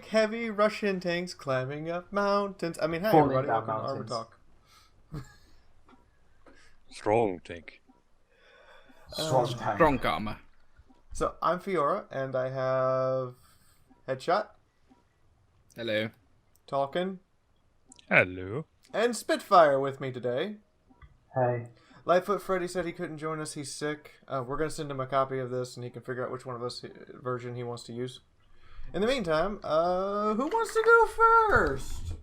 heavy Russian tanks climbing up mountains. I mean, hey, Falling everybody, down welcome to Arbor mountains. Talk. Strong tank. Strong tank. Strong armor. So, I'm Fiora, and I have Headshot, Hello. Talkin, Hello. and Spitfire with me today. Hey. Lightfoot Freddy said he couldn't join us. He's sick. We're going to send him a copy of this, and he can figure out which one of us version he wants to use. In the meantime, who wants to go first?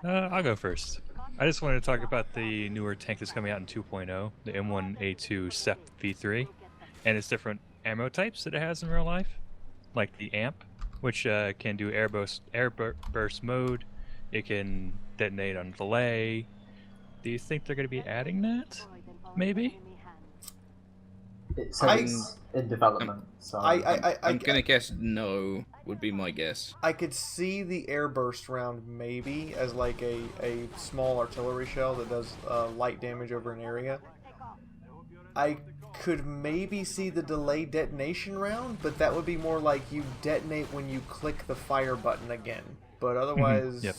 I'll go first. I just wanted to talk about the newer tank that's coming out in 2.0, the M1A2 SEP V3, and its different ammo types that it has in real life, like the AMP, which can do airburst mode. It can detonate on delay. Do you think they're going to be adding that? Maybe? It's in development, so... I'm gonna guess no, would be my guess. I could see the airburst round maybe as like a small artillery shell that does light damage over an area. I could maybe see the delayed detonation round, but that would be more like you detonate when you click the fire button again. But otherwise, Yep.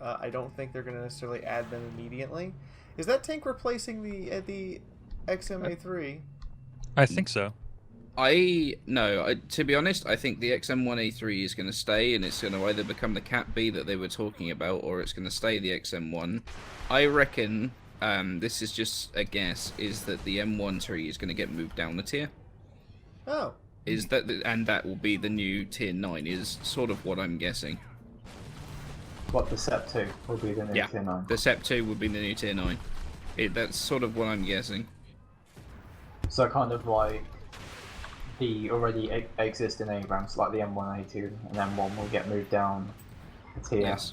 I don't think they're going to necessarily add them immediately. Is that tank replacing the XMA3? I think so. To be honest, I think the XM1A3 is going to stay, and it's going to either become the Cat B that they were talking about, or it's going to stay the XM1. I reckon, this is just a guess, is that the M1 is going to get moved down a tier. Oh. And that will be the new tier 9, is sort of what I'm guessing. What, the SEP 2 will be the new tier 9? The SEP 2 would be the new tier 9. That's sort of what I'm guessing. So kind of like the already existing Abrams, like the M1A2 and M1 will get moved down a tier. Yes.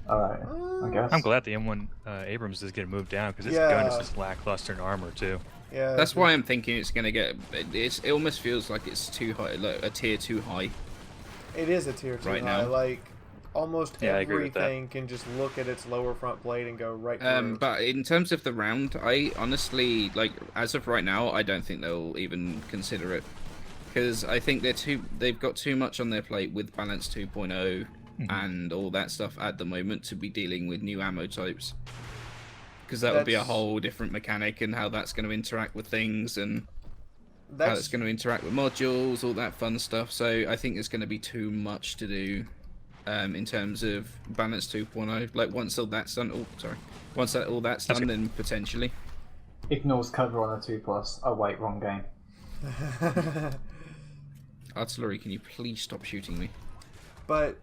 Alright, I guess. I'm glad the M1 Abrams is getting moved down, because its Yeah. gun is just lackluster in armor, too. Yeah. That's why I'm thinking it's going to get... It almost feels like it's too high, like a tier too high. It is a tier 2 right high. now. Like, almost Yeah, I agree with that. everything can just look at its lower front plate and go right through. But in terms of the round, I honestly, like, as of right now, I don't think they'll even consider it. Because I think they've got too much on their plate with Balance 2.0 and all that stuff at the moment to be dealing with new ammo types. Because that would be a whole different mechanic, and how that's going to interact with things, and how it's going to interact with modules, all that fun stuff. So I think it's going to be too much to do in terms of Balance 2.0. Like, once all that's done, all that's done, then potentially. Ignores cover on a 2+. Oh wait, wrong game. Artillery, can you please stop shooting me? But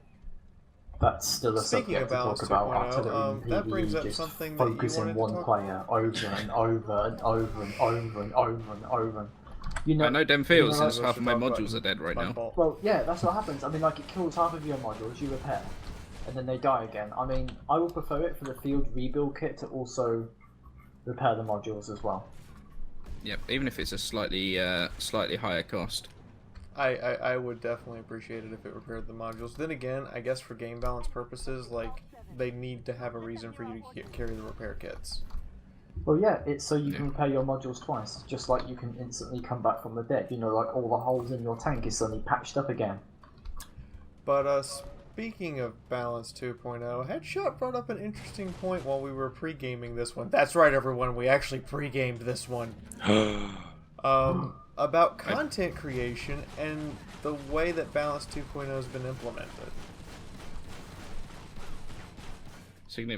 That's still a speaking subject of to Balance talk about. 2.0, Artillery and that PvE brings up just something that you focusing wanted to one talk- player over and over and over and over and over and over. You know, I know them feels, you know, since like- half of my Talk about modules are dead right my now. fault. well, yeah, that's what happens. I mean, like, it kills half of your modules, you repair, and then they die again. I mean, I would prefer it for the field rebuild kit to also repair the modules as well. Yep, even if it's a slightly higher cost. I would definitely appreciate it if it repaired the modules. Then again, I guess for game balance purposes, like, they need to have a reason for you to carry the repair kits. Well, yeah, it's so you can repair your modules twice, just like you can instantly come back from the dead. You know, like all the holes in your tank is suddenly patched up again. But speaking of Balance 2.0, Headshot brought up an interesting point while we were pre-gaming this one. That's right, everyone, we actually pre-gamed this one. About content creation and the way that Balance 2.0 has been implemented.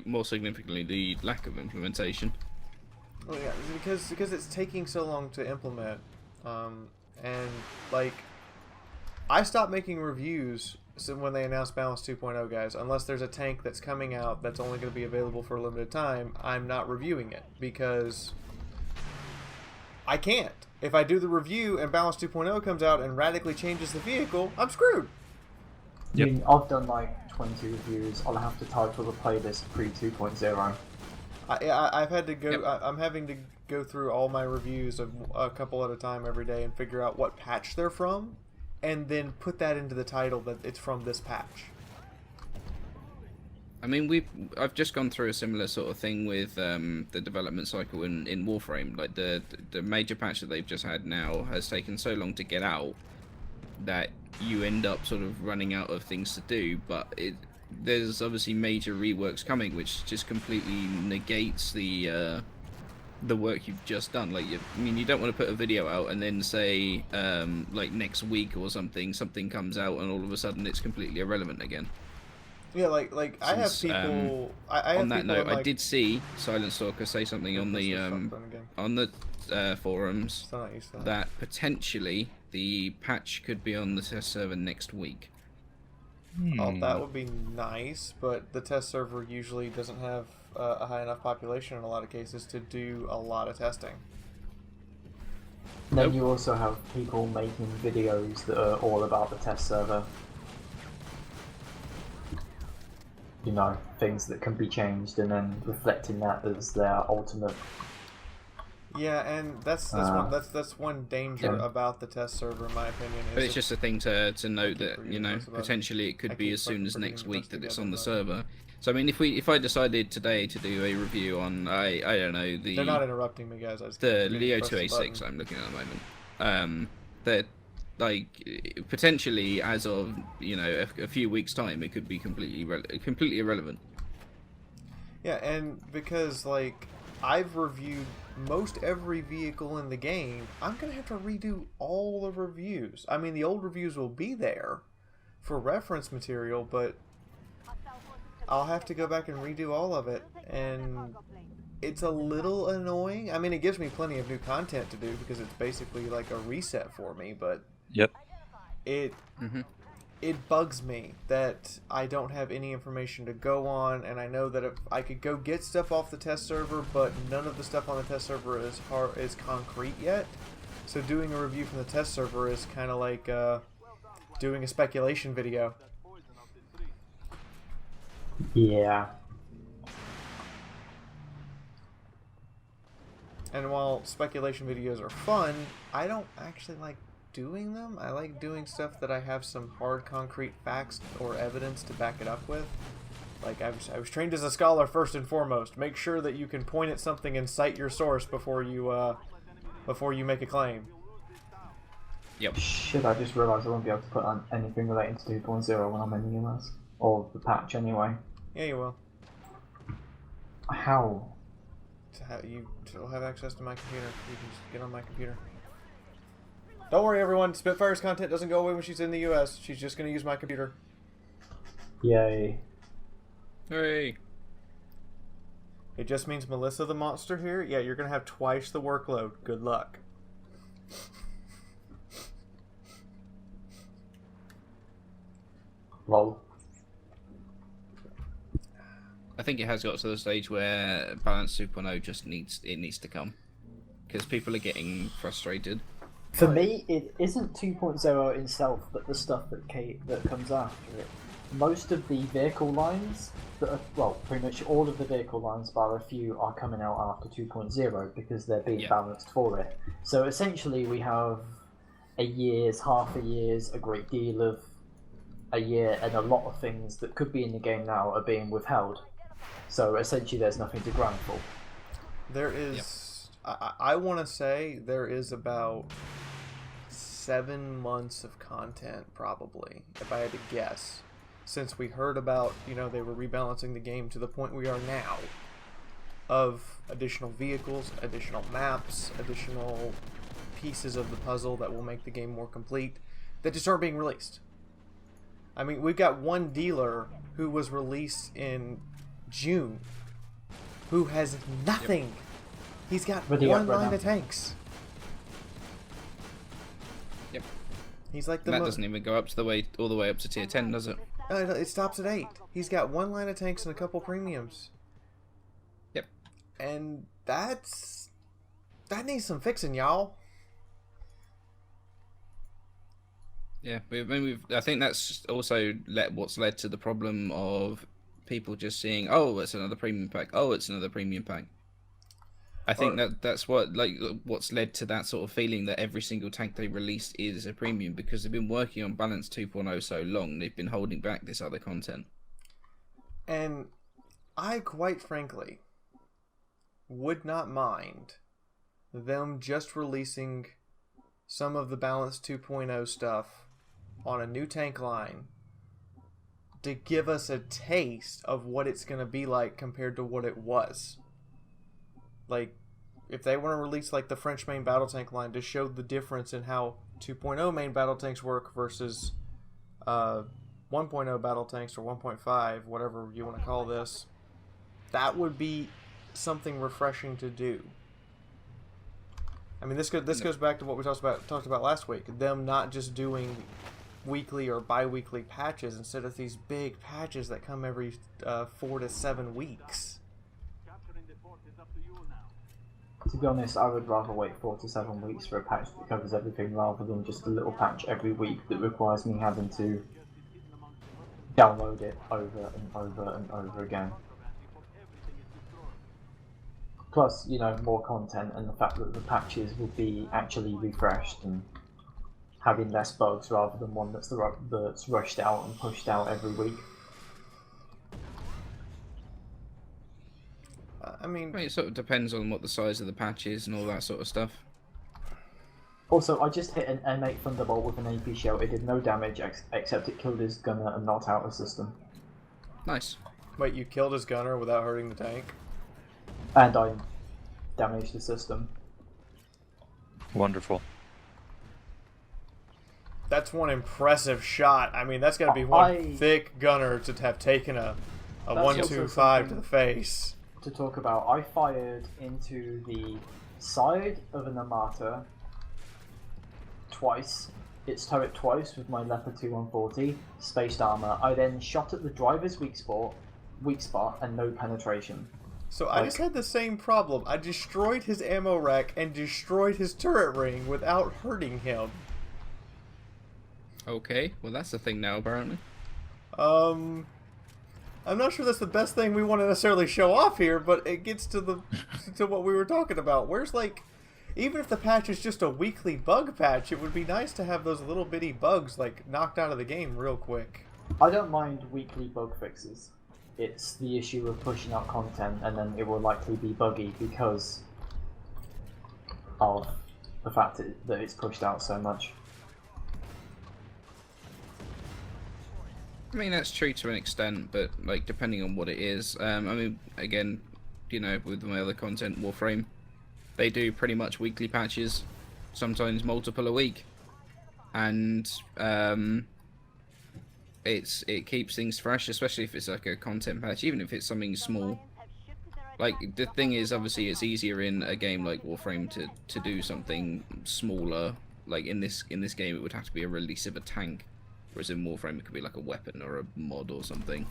More significantly, the lack of implementation. Well, yeah, because it's taking so long to implement, and like, I stopped making reviews when they announced Balance 2.0, guys. Unless there's a tank that's coming out that's only going to be available for a limited time, I'm not reviewing it because I can't. If I do the review and Balance 2.0 comes out and radically changes the vehicle, I'm screwed. Yep. I mean, I've done like 20 reviews. I'll have to title the playlist pre 2.0. I've had to go. Yep. I'm having to go through all my reviews of a couple at a time every day and figure out what patch they're from, and then put that into the title that it's from this patch. I mean, I've just gone through a similar sort of thing with the development cycle in Warframe. Like the major patch that they've just had now has taken so long to get out that you end up sort of running out of things to do. But there's obviously major reworks coming, which just completely negates the work you've just done. Like, I mean, you don't want to put a video out and then say like next week or something comes out and all of a sudden it's completely irrelevant again. Yeah, like I have people. I have on that people note, in, like, I did see Silent Stalker say something on the forums Still not used to that potentially the patch could be on the test server next week. Oh, that would be nice, but the test server usually doesn't have a high enough population in a lot of cases to do a lot of testing. And then Nope. you also have people making videos that are all about the test server. You know, things that can be changed and then reflecting that as their ultimate. Yeah, and that's one danger about the test server, in my opinion. But it's just a thing to note that, you know, About it. potentially it I could be keep as soon as putting next the week best that it's together, on the but- server. So I mean, if I decided today to do a review on I don't know They're not interrupting me, guys. I just the keep Leo pressing the 286 button. I'm looking at the moment, that like potentially as of, you know, a few weeks time it could be completely irrelevant. Yeah, and because, like, I've reviewed most every vehicle in the game, I'm gonna have to redo all the reviews. I mean, the old reviews will be there for reference material, but I'll have to go back and redo all of it, and it's a little annoying. I mean, it gives me plenty of new content to do because it's basically like a reset for me, but Yep. it bugs me that I don't have any information to go on, and I know that if I could go get stuff off the test server, but none of the stuff on the test server is concrete yet. So doing a review from the test server is kind of like doing a speculation video. Yeah. And while speculation videos are fun, I don't actually like doing them. I like doing stuff that I have some hard concrete facts or evidence to back it up with. Like, I was trained as a scholar first and foremost. Make sure that you can point at something and cite your source before you make a claim. Yep. Shit, I just realised I won't be able to put on anything relating to 2.0 when I'm in the US. Or the patch anyway. Yeah, you will. How? You will have access to my computer. You can just get on my computer. Don't worry, everyone. Spitfire's content doesn't go away when she's in the US. She's just going to use my computer. Yay. Hooray! It just means Melissa the monster here. Yeah, you're going to have twice the workload. Good luck. Lol. I think it has got to the stage where Balance 2.0 just needs to come, because people are getting frustrated. For me, it isn't 2.0 itself, but the stuff that comes after it. Most of the vehicle lines, that are, well, pretty much all of the vehicle lines, bar a few, are coming out after 2.0 because they're being balanced for it. So essentially, we have a year's, half a year's, a great deal of a year, and a lot of things that could be in the game now are being withheld. So essentially, there's nothing to grind for. There is... I want to say there is about 7 months of content, probably, if I had to guess, since we heard about, you know, they were rebalancing the game to the point we are now, of additional vehicles, additional maps, additional pieces of the puzzle that will make the game more complete, that just aren't being released. I mean, we've got one dealer who was released in June, who has nothing. Yep. He's got one line of tanks. Yep. He's like that doesn't even go up to all the way up to tier 10, does it? No, it stops at 8. He's got one line of tanks and a couple premiums. Yep. And that needs some fixing, y'all. Yeah, I think that's also what's led to the problem of people just seeing, oh, it's another premium pack. Oh, it's another premium pack. I think that's what's led to that sort of feeling that every single tank they release is a premium, because they've been working on Balance 2.0 so long, they've been holding back this other content. And I quite frankly would not mind them just releasing some of the Balance 2.0 stuff on a new tank line to give us a taste of what it's going to be like compared to what it was. Like, if they want to release like the French main battle tank line to show the difference in how 2.0 main battle tanks work versus 1.0 battle tanks or 1.5, whatever you want to call this, that would be something refreshing to do. I mean, this goes back to what we talked about last week. Them not just doing weekly or bi-weekly patches instead of these big patches that come every 4 to 7 weeks. To be honest, I would rather wait 4 to 7 weeks for a patch that covers everything rather than just a little patch every week that requires me having to download it over and over and over again. Plus, you know, more content and the fact that the patches will be actually refreshed and having less bugs rather than one that's rushed out and pushed out every week. I mean, it sort of depends on what the size of the patch is and all that sort of stuff. Also, I just hit an M8 Thunderbolt with an AP shell. It did no damage except it killed his gunner and knocked out the system. Nice. wait, you killed his gunner without hurting the tank? And I damaged the system. Wonderful. That's one impressive shot. I mean, that's got to be one thick gunner to have taken a 125 to the face. To talk about, I fired into the side of an Armata twice, its turret twice with my Leopard 2140 spaced armor. I then shot at the driver's weak spot, and no penetration. So I just had the same problem. I destroyed his ammo rack and destroyed his turret ring without hurting him. Okay, well that's the thing now apparently. I'm not sure that's the best thing we want to necessarily show off here, but it gets to to what we were talking about. Where's like, even if the patch is just a weekly bug patch, it would be nice to have those little bitty bugs like knocked out of the game real quick. I don't mind weekly bug fixes. It's the issue of pushing out content and then it will likely be buggy because of the fact that it's pushed out so much. I mean, that's true to an extent, but like depending on what it is. I mean, again, you know, with my other content, Warframe, they do pretty much weekly patches, sometimes multiple a week, and it keeps things fresh, especially if it's like a content patch, even if it's something small. Like the thing is, obviously, it's easier in a game like Warframe to do something smaller. Like in this game, it would have to be a release of a tank. Whereas in Warframe, it could be like a weapon or a mod or something.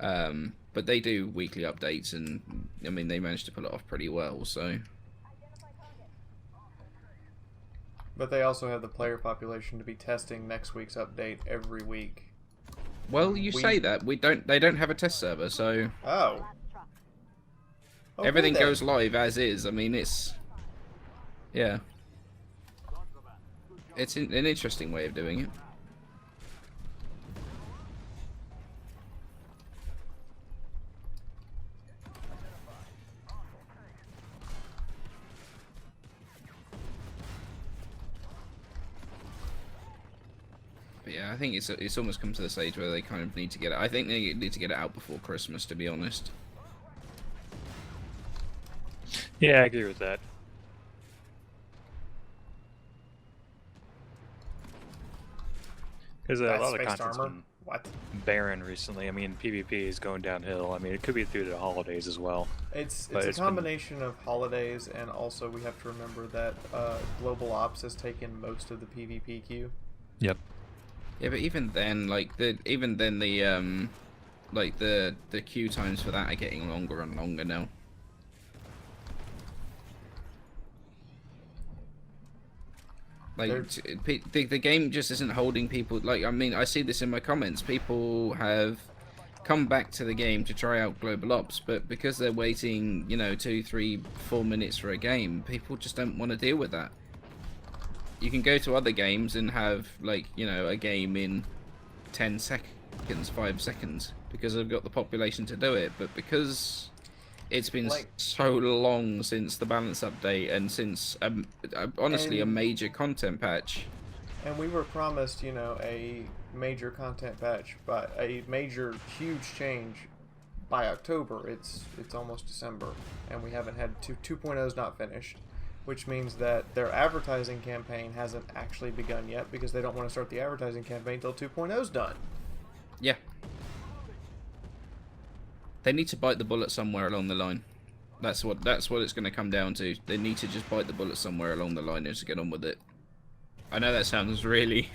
But they do weekly updates, and I mean, they managed to pull it off pretty well, so. But they also have the player population to be testing next week's update every week. Well, you say that. They don't have a test server, so. Oh. Okay, everything then goes live as is. I mean, it's. Yeah. It's an interesting way of doing it. But yeah, I think it's almost come to the stage where they kind of need to get it. I think they need to get it out before Christmas, to be honest. Yeah, I agree with that. Because a lot of content's been barren recently. I mean, PvP is going downhill. I mean, it could be through the holidays as well. It's a combination of holidays, and also we have to remember that Global Ops has taken most of the PvP queue. Yep. Yeah, but even then, the queue times for that are getting longer and longer now. Like, the game just isn't holding people. Like, I mean, I see this in my comments. People have come back to the game to try out Global Ops, but because they're waiting, you know, 2, 3, 4 minutes for a game, people just don't want to deal with that. You can go to other games and have, like, you know, a game in 10 seconds, 5 seconds. because they've got the population to do it, but because it's been Like- so long since the balance update and since honestly a And- major content patch. And we were promised, you know, a major content patch, but a major, huge change by October. It's almost December, and we haven't had 2.0's not finished, which means that their advertising campaign hasn't actually begun yet because they don't want to start the advertising campaign until 2.0's done. Yeah. They need to bite the bullet somewhere along the line. That's what it's going to come down to. They need to just bite the bullet somewhere along the line and just get on with it. I know that sounds really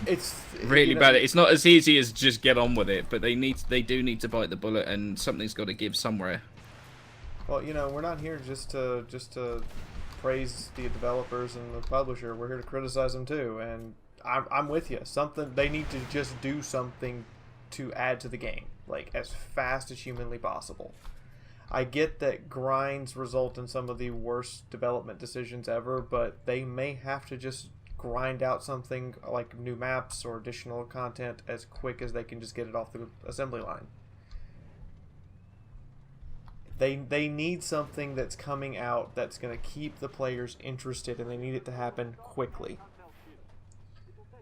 It's really you know, bad. It's not as easy as just get on with it, but they do need to bite the bullet, and something's got to give somewhere. Well, you know, we're not here just to praise the developers and the publisher. We're here to criticize them too, and I'm with you. They need to just do something to add to the game, like as fast as humanly possible. I get that grinds result in some of the worst development decisions ever, but they may have to just grind out something like new maps or additional content as quick as they can just get it off the assembly line. They need something that's coming out that's going to keep the players interested, and they need it to happen quickly.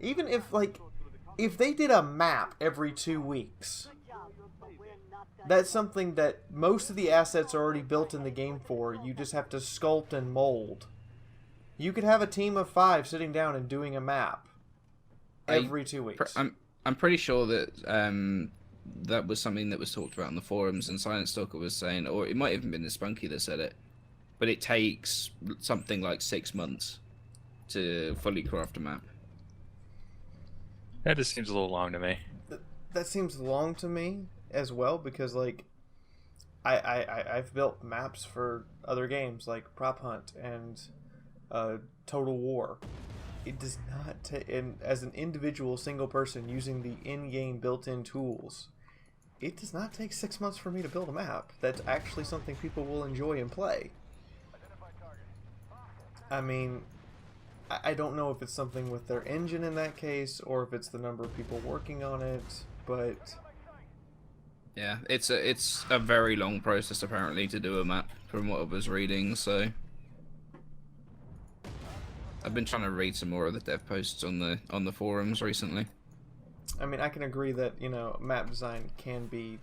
Even if they did a map every 2 weeks, that's something that most of the assets are already built in the game for. You just have to sculpt and mold. You could have a team of 5 sitting down and doing a map every 2 weeks. I'm pretty sure that that was something that was talked about on the forums, and Silent Stalker was saying, or it might have even been the Spunky that said it, but it takes something like 6 months to fully craft a map. That just seems a little long to me. That seems long to me as well, because like I've built maps for other games like Prop Hunt and Total War. It does not take, and as an individual single person using the in-game built-in tools, it does not take 6 months for me to build a map that's actually something people will enjoy and play. I mean, I don't know if it's something with their engine in that case, or if it's the number of people working on it, but Yeah, it's a very long process apparently to do a map, from what I was reading. So I've been trying to read some more of the dev posts on the forums recently. I mean, I can agree that, you know, map design can be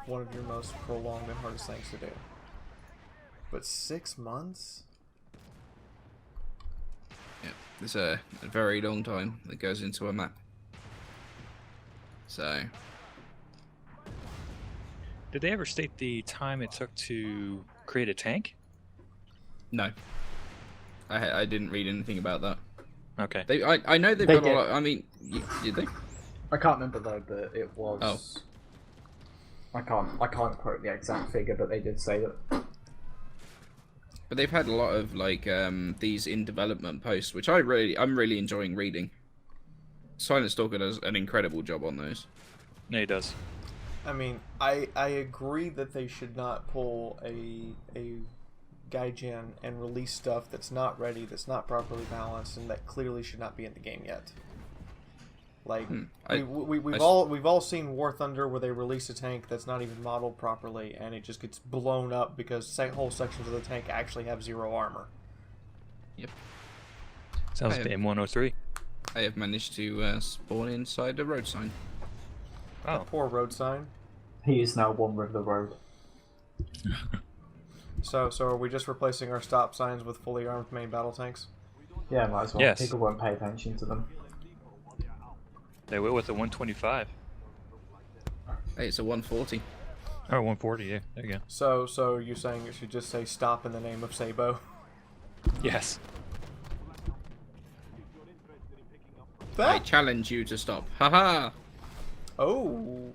one of your most prolonged and hardest things to do. But 6 months? Yeah, it's a very long time that goes into a map. So Did they ever state the time it took to create a tank? no, I didn't read anything about that. Okay. I know they've They got did. a lot. I mean, did they? I can't remember though, but it was. Oh. I can't quote the exact figure, but they did say that. But they've had a lot of like these in development posts, which I'm really enjoying reading. Silent Stalker does an incredible job on those. Yeah, he does. I mean, I agree that they should not pull a Gaijin and release stuff that's not ready, that's not properly balanced, and that clearly should not be in the game yet. Like we've all seen War Thunder where they release a tank that's not even modeled properly, and it just gets blown up because whole sections of the tank actually have 0 armor. Yep. Sounds like the M103. I have managed to spawn inside a road sign. Oh. Poor road sign. He is now one with the road. So are we just replacing our stop signs with fully armed main battle tanks? Yeah, might as well. Yes. People won't pay attention to them. They will with the 125. Hey, it's a 140. Or 140, yeah. There you go. So you're saying it should just say stop in the name of Sabo? Yes. I challenge you to stop. Haha! Oh.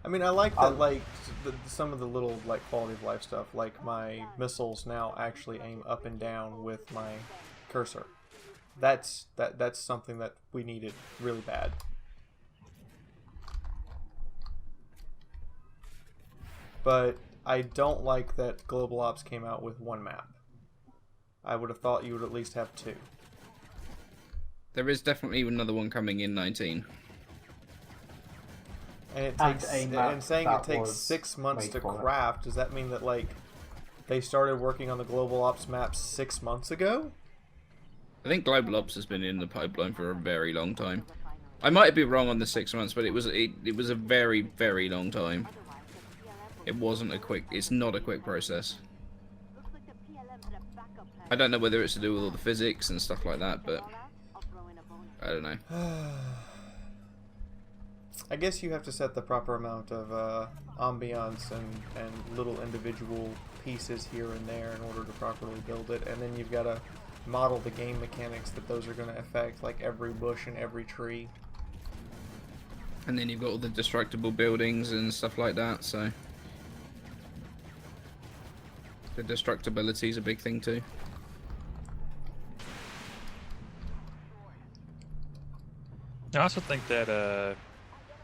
I mean, I like that, like, some of the little, like, quality of life stuff. Like, my missiles now actually aim up and down with my cursor. That's something that we needed really bad. But I don't like that Global Ops came out with 1 map. I would have thought you would at least have 2. There is definitely another one coming in 19. And it And takes, a map and saying it that takes was 6 months made to for it. craft, does that mean that, like, they started working on the global ops map 6 months ago? I think Global Ops has been in the pipeline for a very long time. I might be wrong on the 6 months, but it was a very, very long time. It wasn't a quick. It's not a quick process. I don't know whether it's to do with all the physics and stuff like that, but I don't know. I guess you have to set the proper amount of ambiance and little individual pieces here and there in order to properly build it, and then you've got to model the game mechanics that those are going to affect, like every bush and every tree. And then you've got all the destructible buildings and stuff like that, so the destructibility is a big thing too. I also think that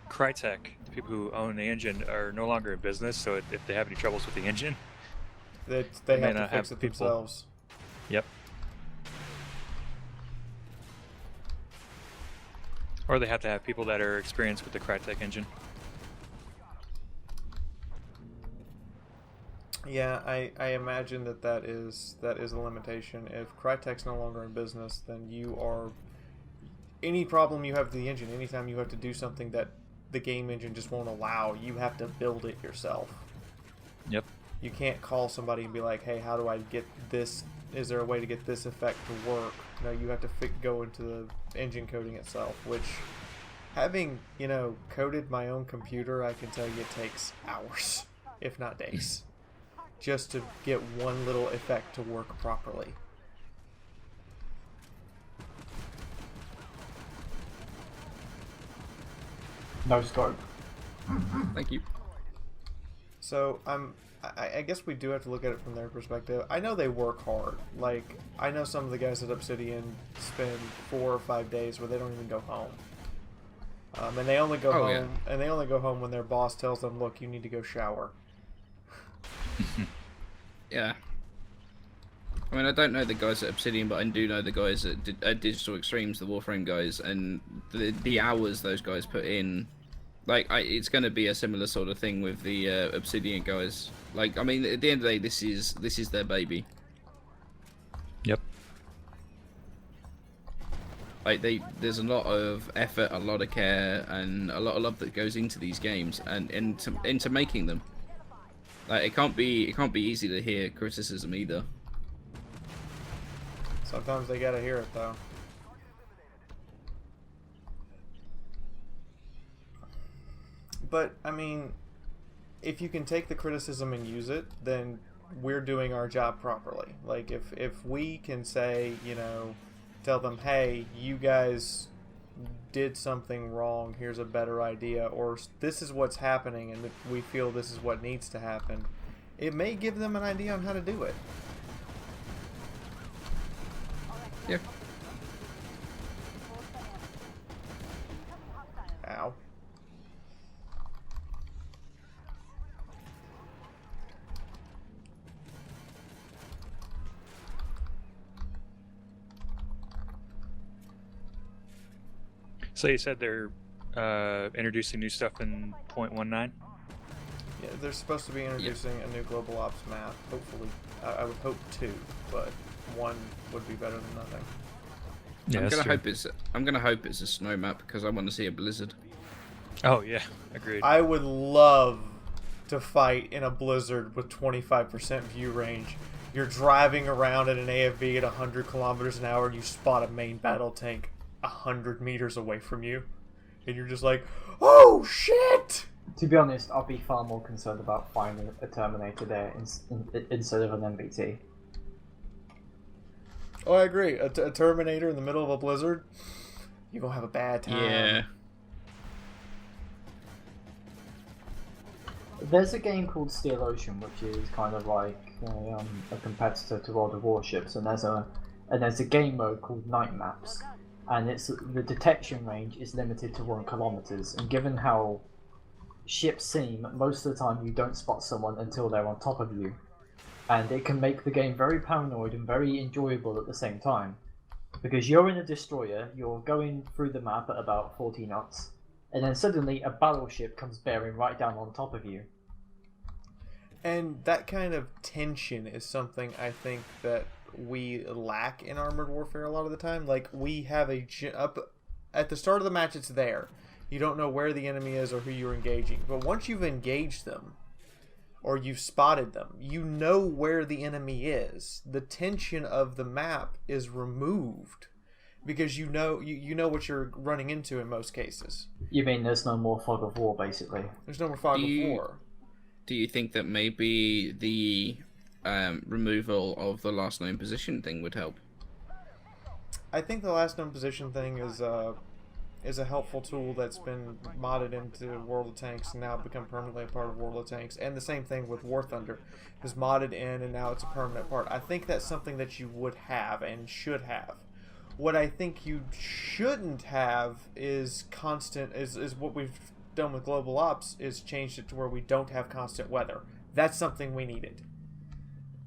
Crytek, the people who own the engine, are no longer in business. So if they have any troubles with the engine, They may have to not fix have it people- themselves. yep. Or they have to have people that are experienced with the Crytek engine. Yeah, I imagine that is a limitation. If Crytek's no longer in business, then you are... Any problem you have with the engine, anytime you have to do something that the game engine just won't allow, you have to build it yourself. Yep. You can't call somebody and be like, hey, how do I get this? Is there a way to get this effect to work? No, you have to go into the engine coding itself, which, having, you know, coded my own computer, I can tell you it takes hours, if not days, just to get one little effect to work properly. No scope. Thank you. So I guess we do have to look at it from their perspective. I know they work hard. Like, I know some of the guys at Obsidian spend 4 or 5 days where they don't even go home. And they only go home. Yeah. And they only go home when their boss tells them, "Look, you need to go shower." Yeah. I mean, I don't know the guys at Obsidian, but I do know the guys at Digital Extremes, the Warframe guys, and the hours those guys put in. Like, it's going to be a similar sort of thing with the Obsidian guys. Like, I mean, at the end of the day, this is their baby. Yep. Like, there's a lot of effort, a lot of care, and a lot of love that goes into these games and into making them. Like, it can't be easy to hear criticism either. Sometimes they gotta hear it, though. But, I mean, if you can take the criticism and use it, then we're doing our job properly. Like, if we can say, you know, tell them, hey, you guys did something wrong, here's a better idea, or this is what's happening and we feel this is what needs to happen, it may give them an idea on how to do it. Yeah. Ow. So you said they're introducing new stuff in 0.19? Yeah, they're supposed to be introducing a new global ops map. Hopefully, I would hope 2, but 1 would be better than nothing. Yeah, I'm that's gonna true. hope it's a snow map because I want to see a blizzard. Oh yeah, agreed. I would love to fight in a blizzard with 25% view range. You're driving around at an AFV at 100 kilometers an hour and you spot a main battle tank 100 meters away from you. And you're just like, oh shit! To be honest, I'd be far more concerned about finding a Terminator there instead of an MBT. Oh, I agree. A Terminator in the middle of a blizzard, you're gonna have a bad time. Yeah. There's a game called Steel Ocean, which is kind of like a competitor to World of Warships, and there's a game mode called Night Maps, and the detection range is limited to 1 kilometers. And given how ships seem, most of the time you don't spot someone until they're on top of you, and it can make the game very paranoid and very enjoyable at the same time. Because you're in a destroyer, you're going through the map at about 40 knots, and then suddenly a battleship comes bearing right down on top of you. And that kind of tension is something I think that we lack in Armored Warfare a lot of the time. Like, we have up at the start of the match, it's there. You don't know where the enemy is or who you're engaging. But once you've engaged them, or you've spotted them, you know where the enemy is. The tension of the map is removed because you know what you're running into in most cases. You mean there's no more fog of war, basically? There's no more fog of war. Do you think that maybe the removal of the last known position thing would help? I think the last known position thing is a helpful tool that's been modded into World of Tanks and now become permanently a part of World of Tanks. And the same thing with War Thunder. It was modded in and now it's a permanent part. I think that's something that you would have and should have. What I think you shouldn't have is is what we've done with Global Ops, is changed it to where we don't have constant weather. That's something we needed.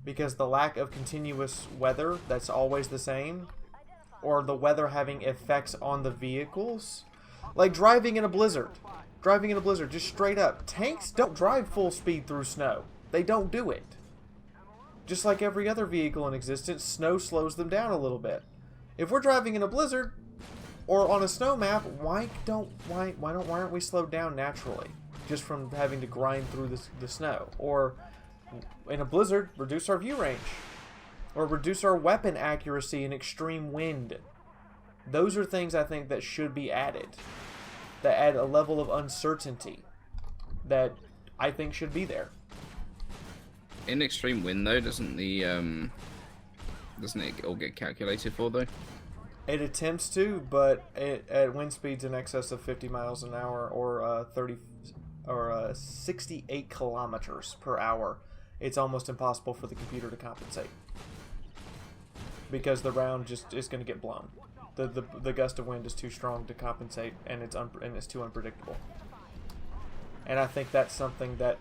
Because the lack of continuous weather that's always the same, or the weather having effects on the vehicles, like driving in a blizzard. Driving in a blizzard, just straight up. Tanks don't drive full speed through snow. They don't do it. Just like every other vehicle in existence, snow slows them down a little bit. If we're driving in a blizzard, or on a snow map, why aren't we slowed down naturally, just from having to grind through the snow? Or in a blizzard, reduce our view range, or reduce our weapon accuracy in extreme wind. Those are things I think that should be added, that add a level of uncertainty that I think should be there. In extreme wind, though, doesn't it all get calculated for, though? It attempts to, but at wind speeds in excess of 50 miles an hour or 68 kilometers per hour, it's almost impossible for the computer to compensate. Because the round just is going to get blown. The gust of wind is too strong to compensate, and it's too unpredictable. And I think that's something that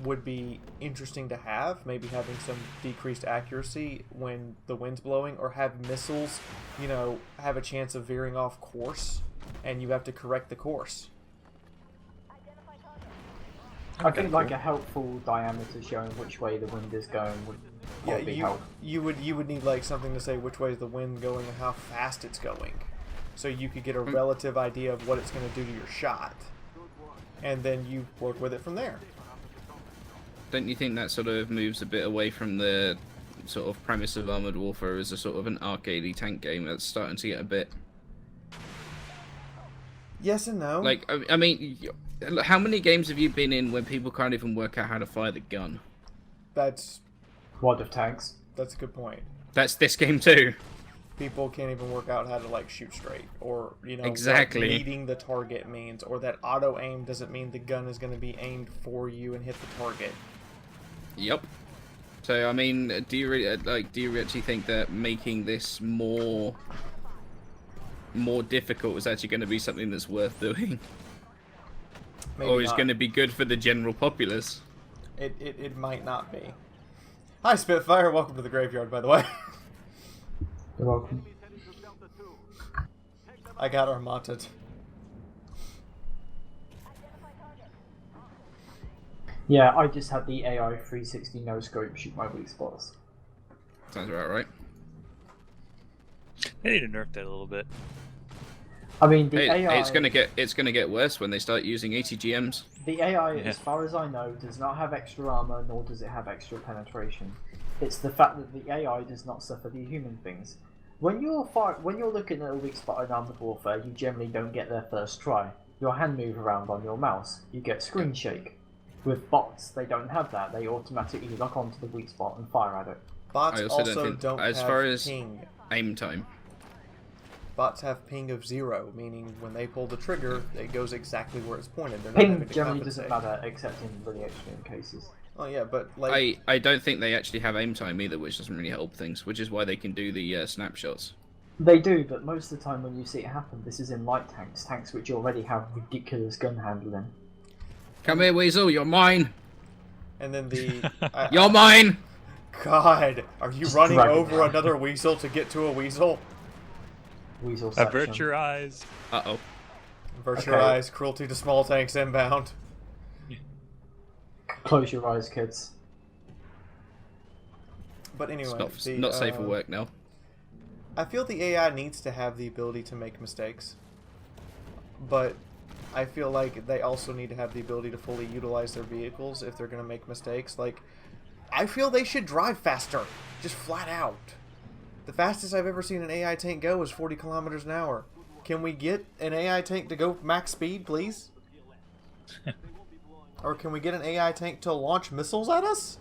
would be interesting to have, maybe having some decreased accuracy when the wind's blowing, or have missiles, have a chance of veering off course, and you have to correct the course. I think like a helpful diameter showing which way the wind is going would probably help. You would need like something to say which way is the wind going and how fast it's going, so you could get a relative idea of what it's going to do to your shot, and then you work with it from there. Don't you think that sort of moves a bit away from the sort of premise of Armored Warfare as a sort of an arcadey tank game that's starting to get a bit... Yes and no. Like, I mean, how many games have you been in when people can't even work out how to fire the gun? That's... World of Tanks. That's a good point. That's this game too. People can't even work out how to like shoot straight, or exactly what meeting the target means, or that auto aim doesn't mean the gun is going to be aimed for you and hit the target. Yep. So I mean, do you actually think that making this more difficult is actually going to be something that's worth doing? Maybe or is not. going to be good for the general populace? It might not be. Hi Spitfire, welcome to the graveyard, by the way. You're welcome. I got armated. Yeah, I just had the AI 360 no scope shoot my weak spots. Sounds about right. They need to nerf that a little bit. I mean, the AI. It's gonna get worse when they start using ATGMs. The AI, as far as I know, does not have extra armor, nor does it have extra penetration. It's the fact that the AI does not suffer the human things. When you're looking at a weak spot in Armored Warfare, you generally don't get there first try. Your hand move around on your mouse. You get screen shake. With bots, they don't have that. They automatically lock onto the weak spot and fire at it. Bots I also don't think, as far as ping. aim time. Bots have ping of 0, meaning when they pull the trigger, it goes exactly where it's pointed. They're not Ping having to generally compensate. doesn't matter, except in really extreme cases. Oh yeah, but like I don't think they actually have aim time either, which doesn't really help things, which is why they can do the snapshots. They do, but most of the time when you see it happen, this is in light tanks, tanks which already have ridiculous gun handling. Come here, Weasel, you're mine! and then the You're mine! God, are you running Dragon over Ball. another weasel to get to a weasel? weasel section. Avert your eyes. Uh-oh. Avert your Okay. eyes. Cruelty to small tanks inbound. Close your eyes, kids. But anyway, It's not safe for work now. I feel the AI needs to have the ability to make mistakes. But I feel like they also need to have the ability to fully utilize their vehicles if they're going to make mistakes. Like, I feel they should drive faster. Just flat out. The fastest I've ever seen an AI tank go is 40 kilometers an hour. Can we get an AI tank to go max speed, please? Or can we get an AI tank to launch missiles at us?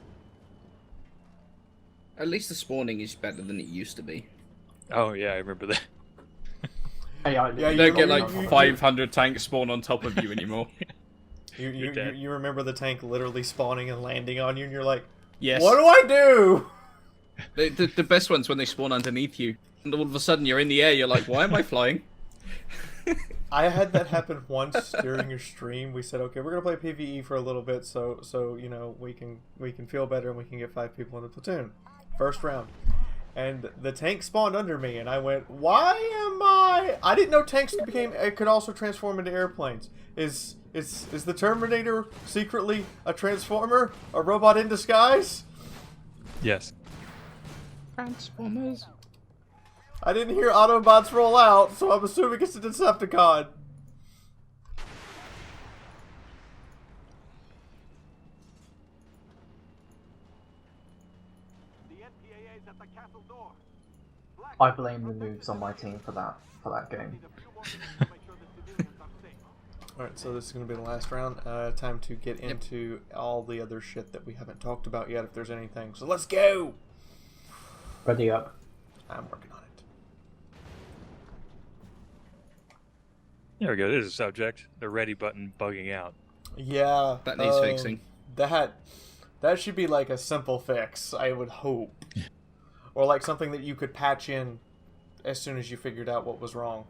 At least the spawning is better than it used to be. Oh yeah, I remember that. AI. Yeah, You don't get you- like you- 500 tanks spawn on top of you anymore. You're dead. You remember the tank literally spawning and landing on you, and you're like, Yes. what do I do? The best one's when they spawn underneath you, and all of a sudden you're in the air. You're like, why am I flying? I had that happen once during your stream. We said, okay, we're gonna play PvE for a little bit, so you know we can feel better and we can get 5 people in the platoon. First round, and the tank spawned under me, and I went, why am I didn't know tanks could also transform into airplanes. Is the Terminator secretly a transformer, a robot in disguise? Yes. Transformers. I didn't hear Autobots roll out, so I'm assuming it's a Decepticon. I blame the noobs on my team for that game. Alright, so this is going to be the last round. Time to get into all the other shit that we haven't talked about yet, if there's anything. So let's go! Ready up. I'm working on it. There we go. There's a subject. The ready button bugging out. Yeah. That needs fixing. That should be like a simple fix, I would hope. Or like something that you could patch in as soon as you figured out what was wrong.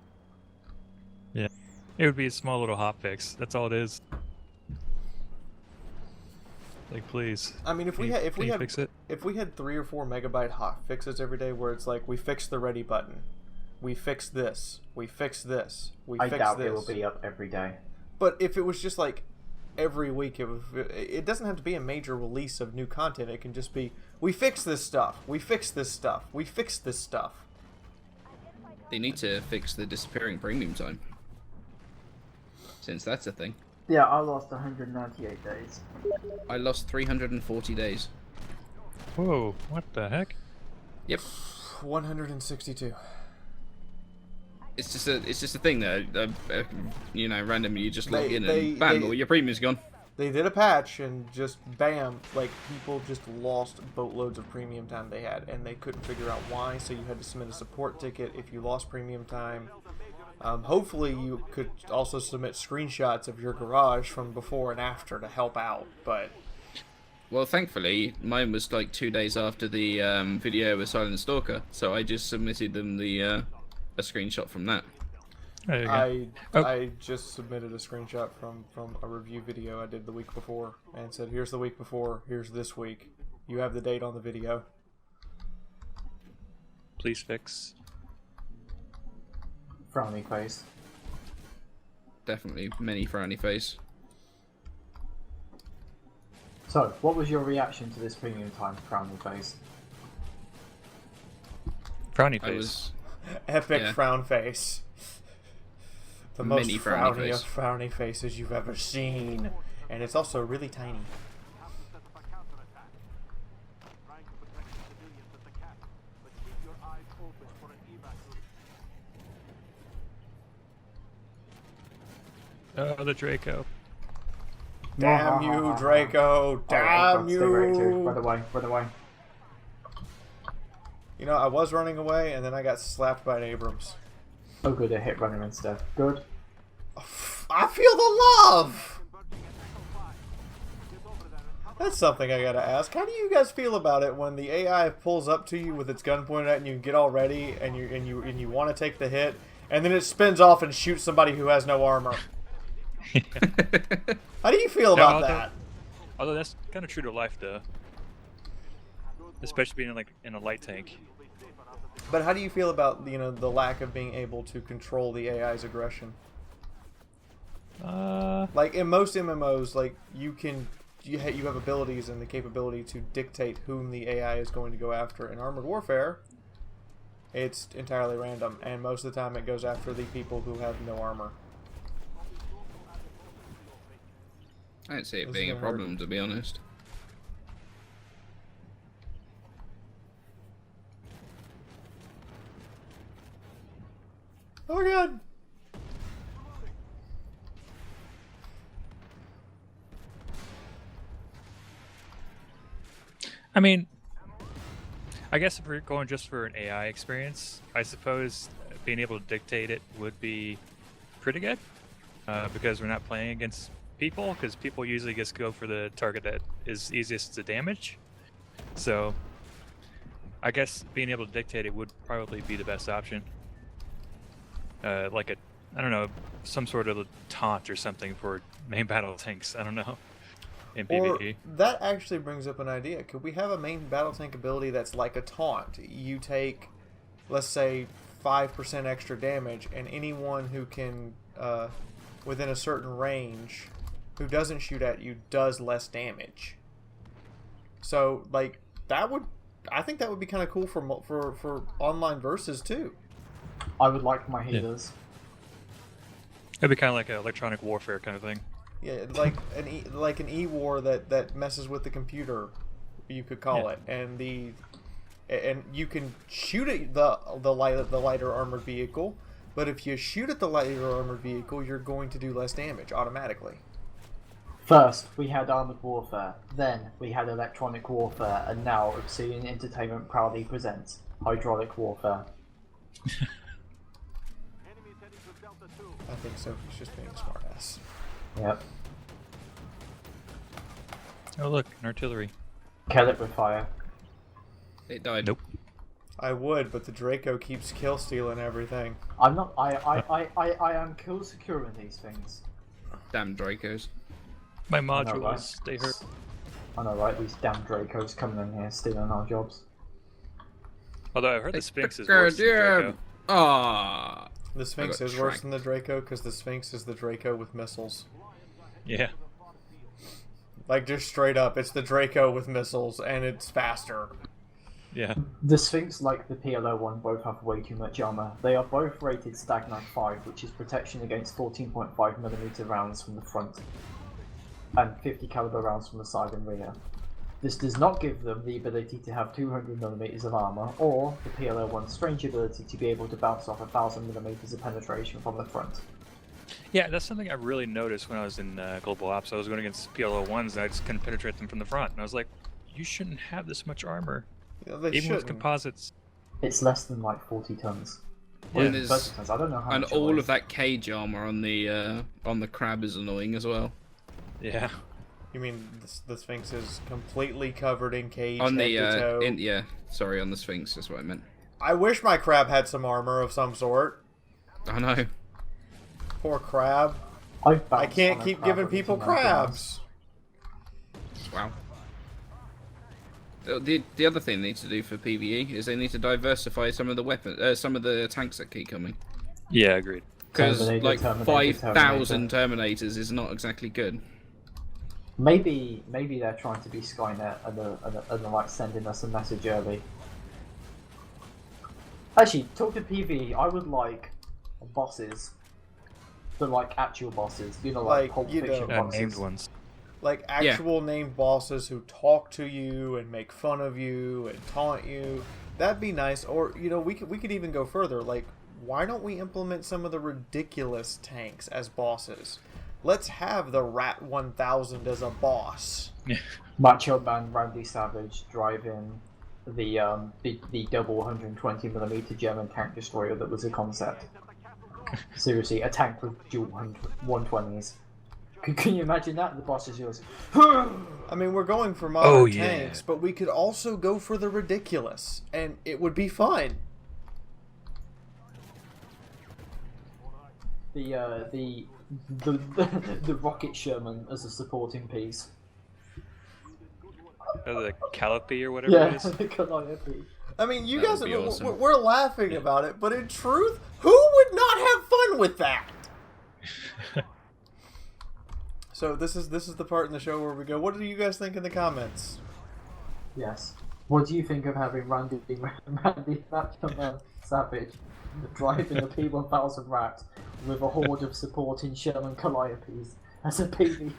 Yeah. It would be a small little hot fix. That's all it is. Like, please. I mean, Can you fix it? if we had 3 or 4 megabyte hot fixes every day, where it's like we fixed the ready button, we fixed this, we fixed this, we I fixed doubt this. it will be up every day. But if it was just like every week, it doesn't have to be a major release of new content. It can just be, we fixed this stuff, we fixed this stuff, we fixed this stuff. They need to fix the disappearing premium time, since that's a thing. Yeah, I lost 198 days. I lost 340 days. Whoa, what the heck? Yep. 162. It's just a thing that you know, randomly you just log in they- and bam, they- all your premium's gone. They did a patch and just bam, like people just lost boatloads of premium time they had, and they couldn't figure out why. So you had to submit a support ticket if you lost premium time. Hopefully you could also submit screenshots of your garage from before and after to help out, but Well, thankfully, mine was like 2 days after the video with Silent Stalker, so I just submitted them the a screenshot from that. There you go. I just submitted a screenshot from a review video I did the week before and said, here's the week before, here's this week. You have the date on the video. Please fix. Frowny face. Definitely many frowny face. So, what was your reaction to this premium time, frowny face? Frowny I face. was Epic Yeah. frown face. The most Mini frowny frowny face. of frowny faces you've ever seen. And it's also really tiny. Oh, the Draco. Damn you, Draco! Damn Stay right here. you! Run away, run away. You know, I was running away, and then I got slapped by an Abrams. Oh good, I hit runner instead. Good. I feel the love! That's something I gotta ask. How do you guys feel about it when the AI pulls up to you with its gun pointed at you and you get all ready and you want to take the hit, and then it spins off and shoots somebody who has no armor? How do you feel about that? Although that's kind of true to life, though. Especially being in a light tank. But how do you feel about the lack of being able to control the AI's aggression? Like in most MMOs, like you have abilities and the capability to dictate whom the AI is going to go after. In Armored Warfare, it's entirely random, and most of the time it goes after the people who have no armor. I don't see it This being is a gonna hurt. problem, to be honest. Oh my god! I mean, I guess if we're going just for an AI experience, I suppose being able to dictate it would be pretty good, because we're not playing against people, because people usually just go for the target that is easiest to damage. So I guess being able to dictate it would probably be the best option. Like I don't know, some sort of a taunt or something for main battle tanks. I don't know. In Or PvE. that actually brings up an idea. Could we have a main battle tank ability that's like a taunt? You take, let's say, 5% extra damage, and anyone who can, within a certain range, who doesn't shoot at you, does less damage. So, like, I think that would be kind of cool for online versus too. I would like my healers. It'd be kind of like an electronic warfare kind of thing. Yeah, like an E-War that messes with the computer, you could call it, and you can shoot at the lighter armored vehicle, but if you shoot at the lighter armored vehicle, you're going to do less damage automatically. First, we had armored warfare, then we had electronic warfare, and now Obsidian Entertainment proudly presents hydraulic warfare. I think Sophie's just being a smartass. Yep. Oh look, an artillery. Kill it with fire. It died. Nope. I would, but the Draco keeps kill stealing everything. I'm not. I am kill securing these things. Damn Dracos. My I know, modules, right? they hurt. I know, right? These damn Dracos coming in here stealing our jobs. Although I heard the Sphinx is worse than Draco. Ah. The Sphinx got is worse tranked. than the Draco because the Sphinx is the Draco with missiles. Yeah. Like, just straight up, it's the Draco with missiles, and it's faster. Yeah. The Sphinx, like the PLO1, both have way too much armor. They are both rated Stagnite 5, which is protection against 14.5mm rounds from the front, and 50 caliber rounds from the side and rear. This does not give them the ability to have 200mm of armor, or the PLO1's strange ability to be able to bounce off 1000mm of penetration from the front. Yeah, that's something I really noticed when I was in Global Ops. I was going against PLO1s and I just couldn't penetrate them from the front. And I was like, you shouldn't have this much armor. Yeah, they Even with shouldn't. composites. It's less than like 40 tons. Yeah. And, 30 there's, tons. I don't know how and much it all weighs. of that cage armor on the crab is annoying as well. Yeah. You mean the Sphinx is completely covered in cage On head the to toe? sorry, on the Sphinx. That's what I meant. I wish my crab had some armor of some sort. I know. Poor crab. I've I bounced can't on a keep crab giving every people time I crabs. Wow. The other thing they need to do for PvE is they need to diversify some of the some of the tanks that keep coming. Yeah, agreed. Because Terminator, like Terminator, 5,000 Terminators is not exactly good. Maybe they're trying to be Skynet and they're like sending us a message early. Actually, talk to PvE. I would like bosses, but like actual bosses. You know, like Like, Pulp you know, Fiction bosses. Named ones. Like actual named bosses who talk to you and make fun of you and taunt you. That'd be nice. Or we could even go further. Like, why don't we implement some of the ridiculous tanks as bosses? Let's have the Rat 1000 as a boss. Macho Man Randy Savage driving the double 120mm German tank destroyer that was a concept. Seriously, a tank with dual 120s. Can you imagine that? The boss is yours. I mean, we're going for modern Oh, yeah. tanks, but we could also go for the ridiculous, and it would be fun. The Rocket Sherman as a supporting piece. Oh, the Calliope or whatever it is. the Calliope. I mean, you That guys, would be awesome. we're laughing about it, but in truth, who would not have fun with that? So this is the part in the show where we go, what do you guys think in the comments? Yes. What do you think of having Randy Thatcher Savage driving a P1000 rat with a horde of supporting Sherman Calliopes as a PvP?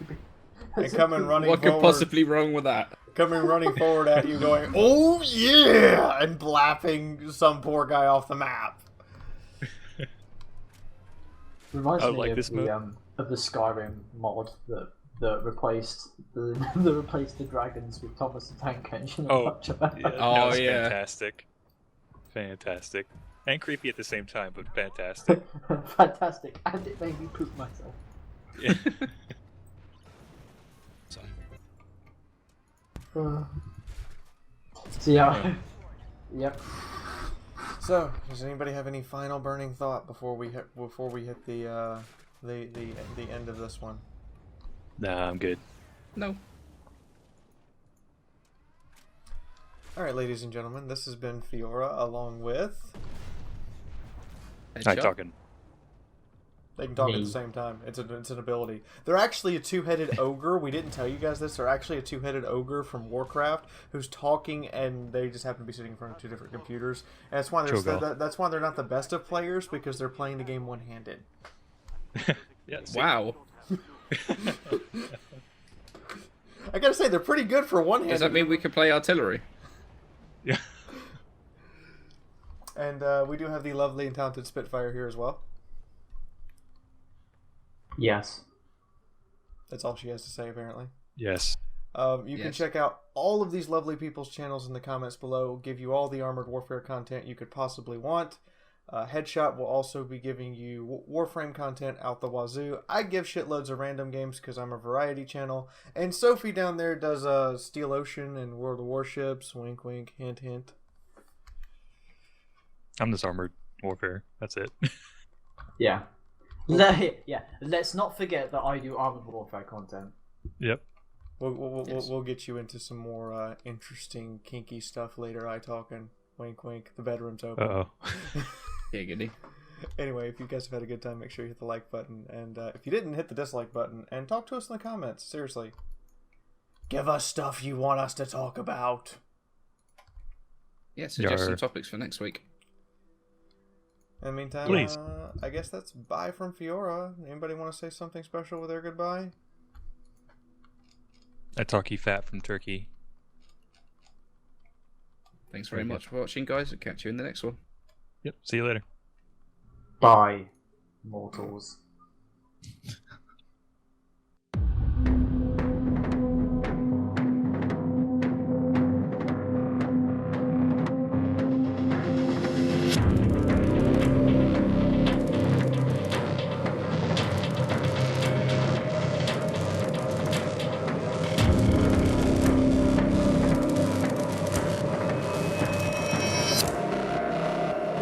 And coming running What could forward, possibly wrong with that? coming running forward at you, going, "Oh yeah!" and blapping some poor guy off the map. Reminds I me like of this the Skyrim mod that replaced the dragons with Thomas the Tank Engine. Oh, Much about Yeah, it. Oh, that was yeah. fantastic. Fantastic. And creepy at the same time, but fantastic. Fantastic, and it made me poop myself. Yeah. So yeah, yep. So, does anybody have any final burning thought before we hit the end of this one? Nah, I'm good. No. All right, ladies and gentlemen, this has been Fiora along with. Hi, Headshot. talking. They can talk at Me. the same time. It's an ability. They're actually a two-headed ogre. We didn't tell you guys this. They're actually a two-headed ogre from Warcraft who's talking, and they just happen to be sitting in front of two different computers. And that's why that's why they're not the best of players, because they're playing the game one-handed. Yeah, see? Wow. I gotta say, they're pretty good for one-handed. Does that mean we could play artillery? Yeah. And we do have the lovely and talented Spitfire here as well. Yes. That's all she has to say, apparently. Yes. You can Yes. check out all of these lovely people's channels in the comments below. Give you all the Armored Warfare content you could possibly want. Headshot will also be giving you Warframe content out the wazoo. I give shitloads of random games because I'm a variety channel. And Sophie down there does Steel Ocean and World of Warships. Wink, wink, hint, hint. I'm just Armored Warfare. That's it. Yeah. Yeah. Let's not forget that I do Armored Warfare content. Yep. We'll get you into some more interesting, kinky stuff later. I talking. Wink, wink. The bedroom's open. Uh-oh. Giggity. Anyway, if you guys have had a good time, make sure you hit the like button. And if you didn't, hit the dislike button. And talk to us in the comments. Seriously. Give us stuff you want us to talk about. Yeah, suggest some Yar. topics for next week. In the meantime, Please. I guess that's bye from Fiora. Anybody want to say something special with their goodbye? I talk you fat from Turkey. Thanks very Very much for watching, guys. I'll catch you in the next one. Yep. See you later. Bye, mortals.